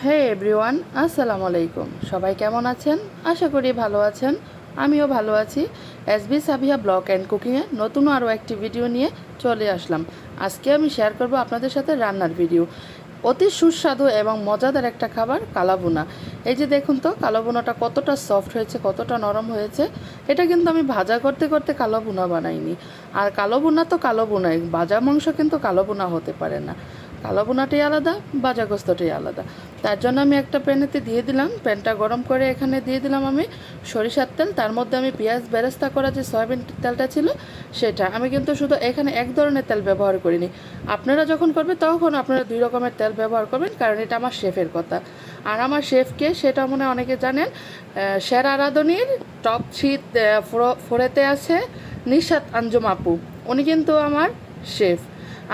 হে everyone, আসসালামু আলাইকুম। সবাই কেমন আছেন? আশা করি ভালো আছেন। আমিও ভালো আছি। এসবি সাবিহা ব্লগ অ্যান্ড কুকিংয়ে নতুন আরও একটি ভিডিও নিয়ে চলে আসলাম। আজকে আমি শেয়ার করব আপনাদের সাথে রান্নার ভিডিও। অতি সুস্বাদু এবং মজাদার একটা খাবার কালাভুনা। এই যে দেখুন তো কালাভুনাটা কতটা সফট হয়েছে, কতটা নরম হয়েছে। এটা কিন্তু আমি ভাজা করতে করতে কালাভুনা বানাইনি। আর কালোভুনা তো কালোভুনাই, ভাজা মাংস কিন্তু কালোভুনা হতে পারে না। কালো বোনাটাই আলাদা, ভাজা গোস্তটাই আলাদা। তার জন্য আমি একটা প্যানেতে দিয়ে দিলাম, প্যানটা গরম করে এখানে দিয়ে দিলাম আমি সরিষার তেল। তার মধ্যে আমি পেঁয়াজ বেরেস্তা করা যে সয়াবিন তেলটা ছিল সেটা, আমি কিন্তু শুধু এখানে এক ধরনের তেল ব্যবহার করিনি। আপনারা যখন করবেন তখন আপনারা দুই রকমের তেল ব্যবহার করবেন, কারণ এটা আমার শেফের কথা। আর আমার শেফকে সেটা মনে অনেকে জানেন, সেরা রাঁধুনির টপ 3 আছে নিশাত আঞ্জুম আপু। উনি কিন্তু আমার শেফ।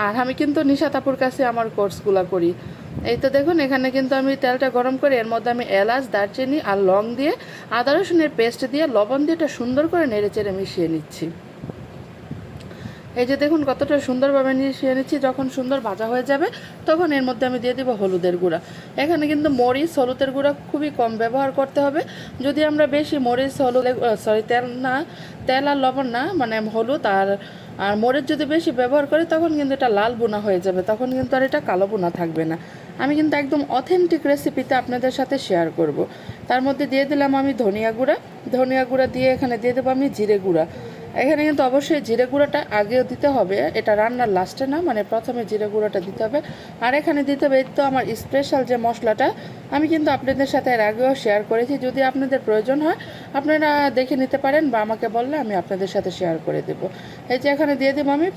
আর আমি কিন্তু নিশাত আপুর কাছে আমার কোর্সগুলো করি। এই তো দেখুন এখানে কিন্তু আমি তেলটা গরম করে এর মধ্যে আমি এলাচ, দারচিনি আর লং দিয়ে আদা রসুনের পেস্ট দিয়ে লবণ দিয়ে এটা সুন্দর করে নেড়ে চেড়ে মিশিয়ে নিচ্ছি। এই যে দেখুন কতটা সুন্দরভাবে মিশিয়ে নিচ্ছি। যখন সুন্দর ভাজা হয়ে যাবে তখন এর মধ্যে আমি দিয়ে দেবো হলুদের গুঁড়া। এখানে কিন্তু মরিচ হলুদের গুঁড়া খুবই কম ব্যবহার করতে হবে। যদি আমরা বেশি মরিচ হলুদ তেল আর লবণ না, মানে হলুদ আর মরিচ যদি বেশি ব্যবহার করি তখন কিন্তু এটা লাল বোনা হয়ে যাবে, তখন কিন্তু আর এটা কালো বোনা থাকবে না। আমি কিন্তু একদম অথেন্টিক রেসিপিতে আপনাদের সাথে শেয়ার করব। তার মধ্যে দিয়ে দিলাম আমি ধনিয়া গুঁড়া দিয়ে এখানে দিয়ে দেবো আমি জিরে গুঁড়া। এখানে কিন্তু অবশ্যই জিরে গুঁড়োটা আগেও দিতে হবে, এটা রান্নার লাস্টে না, মানে প্রথমে জিরে গুঁড়োটা দিতে হবে। আর এখানে দিতে হবে এই তো আমার স্পেশাল যে মশলাটা, আমি কিন্তু আপনাদের সাথে এর আগেও শেয়ার করেছি। যদি আপনাদের প্রয়োজন হয় আপনারা দেখে নিতে পারেন বা আমাকে বললে আমি আপনাদের সাথে শেয়ার করে দেবো। এই যে এখানে দিয়ে দেবো আমি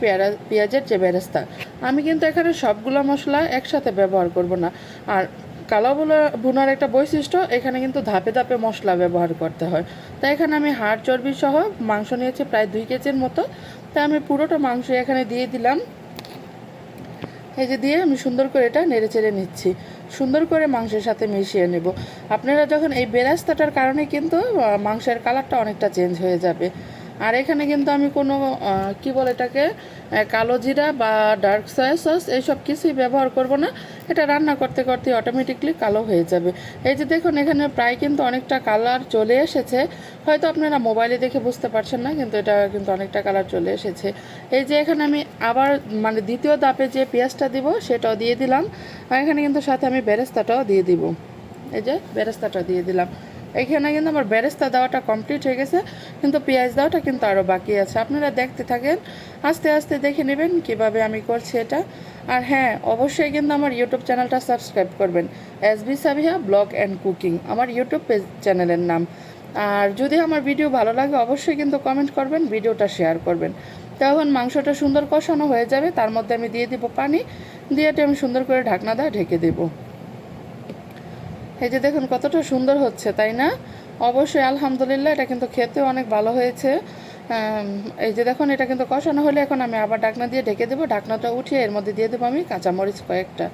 পেঁয়াজের যে বেরেস্তা। আমি কিন্তু এখানে সবগুলো মশলা একসাথে ব্যবহার করব না। আর কালো ভুনার একটা বৈশিষ্ট্য, এখানে কিন্তু ধাপে ধাপে মশলা ব্যবহার করতে হয়। তাই এখানে আমি হাড় চর্বি সহ মাংস নিয়েছি প্রায় 2 কেজির মতো। তাই আমি পুরোটা মাংস এখানে দিয়ে দিলাম। এই যে দিয়ে আমি সুন্দর করে এটা নেড়ে চেড়ে নিচ্ছি, সুন্দর করে মাংসের সাথে মিশিয়ে নেব। আপনারা যখন এই বেরেস্তাটার কারণে কিন্তু মাংসের কালারটা অনেকটা চেঞ্জ হয়ে যাবে। আর এখানে কিন্তু আমি কোনো কি বলে এটাকে, কালো জিরা বা ডার্ক সয়া সস এইসব কিছুই ব্যবহার করব না। এটা রান্না করতে করতে অটোমেটিকলি কালো হয়ে যাবে। এই যে দেখুন এখানে প্রায় কিন্তু অনেকটা কালার চলে এসেছে। হয়তো আপনারা মোবাইলে দেখে বুঝতে পারছেন না, কিন্তু এটা কিন্তু অনেকটা কালার চলে এসেছে। এই যে এখানে আমি আবার মানে দ্বিতীয় ধাপে যে পেঁয়াজটা দিব সেটাও দিয়ে দিলাম। আর এখানে কিন্তু সাথে আমি বেরেস্তাটাও দিয়ে দিব। এই যে বেরেস্তাটা দিয়ে দিলাম। এইখানে কিন্তু আমার বেরেস্তা দেওয়াটা কমপ্লিট হয়ে গেছে, কিন্তু পেঁয়াজ দেওয়াটা কিন্তু আরও বাকি আছে। আপনারা দেখতে থাকেন, আস্তে আস্তে দেখে নেবেন কিভাবে আমি করছি এটা। আর হ্যাঁ, অবশ্যই কিন্তু আমার ইউটিউব চ্যানেলটা সাবস্ক্রাইব করবেন, SB Sabiha blog and cooking আমার ইউটিউব চ্যানেলের নাম। আর যদি আমার ভিডিও ভালো লাগে অবশ্যই কিন্তু কমেন্ট করবেন, ভিডিওটা শেয়ার করবেন। তখন মাংসটা সুন্দর কষানো হয়ে যাবে, তার মধ্যে আমি দিয়ে দিব পানি, দিয়ে এটা আমি সুন্দর করে ঢাকনা দিয়ে ঢেকে দেবো। এই যে দেখুন কতটা সুন্দর হচ্ছে, তাই না? অবশ্যই আলহামদুলিল্লাহ, এটা কিন্তু খেতেও অনেক ভালো হয়েছে। এই যে দেখুন এটা কিন্তু কষানো হলে এখন আমি আবার ঢাকনা দিয়ে ঢেকে দেবো। ঢাকনাটা উঠিয়ে এর মধ্যে দিয়ে দেবো আমি কাঁচামরিচ কয়েকটা।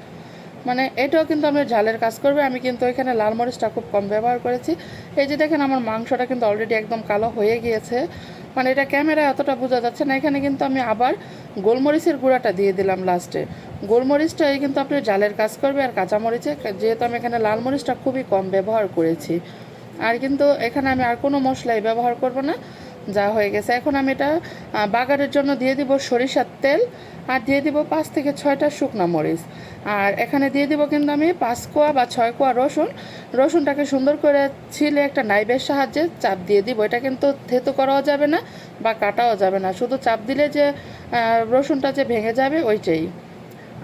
মানে এটাও কিন্তু আমরা ঝালের কাজ করবে। আমি কিন্তু এখানে লাল মরিচটা খুব কম ব্যবহার করেছি। এই যে দেখেন আমার মাংসটা কিন্তু অলরেডি একদম কালো হয়ে গিয়েছে, মানে এটা ক্যামেরায় অতটা বোঝা যাচ্ছে না। এখানে কিন্তু আমি আবার গোলমরিচের গুঁড়াটা দিয়ে দিলাম লাস্টে। গোলমরিচটা এই কিন্তু আপনি ঝালের কাজ করবে। আর কাঁচামরিচে যেহেতু আমি এখানে লাল মরিচটা খুবই কম ব্যবহার করেছি, আর কিন্তু এখানে আমি আর কোনো মশলাই ব্যবহার করব না। যা হয়ে গেছে, এখন আমি এটা বাগারের জন্য দিয়ে দিব সরিষার তেল, আর দিয়ে দিব 5 থেকে 6টা শুকনো মরিচ। আর এখানে দিয়ে দিব কিন্তু আমি 5 কোয়া বা 6 কোয়া রসুনটাকে সুন্দর করে ছিলে একটা নাইফের সাহায্যে চাপ দিয়ে দিব। এটা কিন্তু থেতো করাও যাবে না বা কাটাও যাবে না, শুধু চাপ দিলে যে রসুনটা যে ভেঙে যাবে ওইটাই।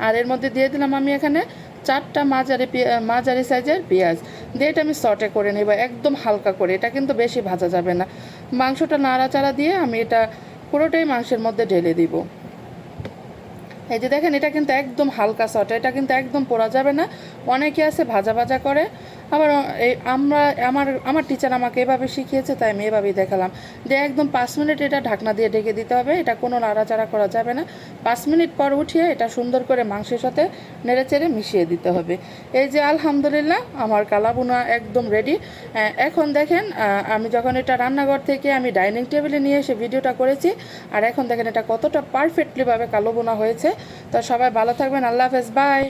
আর এর মধ্যে দিয়ে দিলাম আমি এখানে 4টা মাঝারি সাইজের পেঁয়াজ দিয়ে এটা আমি সটে করে নেব একদম হালকা করে। এটা কিন্তু বেশি ভাজা যাবে না। মাংসটা নাড়াচাড়া দিয়ে আমি এটা পুরোটাই মাংসের মধ্যে ঢেলে দিব। এই যে দেখেন এটা কিন্তু একদম হালকা সটে, এটা কিন্তু একদম পোড়া যাবে না। অনেকে আছে ভাজা ভাজা করে, আবার আমার টিচার আমাকে এভাবে শিখিয়েছে, তাই আমি এভাবেই দেখালাম। দিয়ে একদম 5 মিনিট এটা ঢাকনা দিয়ে ঢেকে দিতে হবে। এটা কোনো নাড়াচাড়া করা যাবে না। 5 মিনিট পর উঠিয়ে এটা সুন্দর করে মাংসের সাথে নেড়ে চেড়ে মিশিয়ে দিতে হবে। এই যে আলহামদুলিল্লাহ আমার কালাভুনা একদম রেডি। এখন দেখেন আমি যখন এটা রান্নাঘর থেকে আমি ডাইনিং টেবিলে নিয়ে এসে ভিডিওটা করেছি, আর এখন দেখেন এটা কতটা পারফেক্টলিভাবে কালোভুনা হয়েছে। তো সবাই ভালো থাকবেন, আল্লাহ হাফেজ, বাই।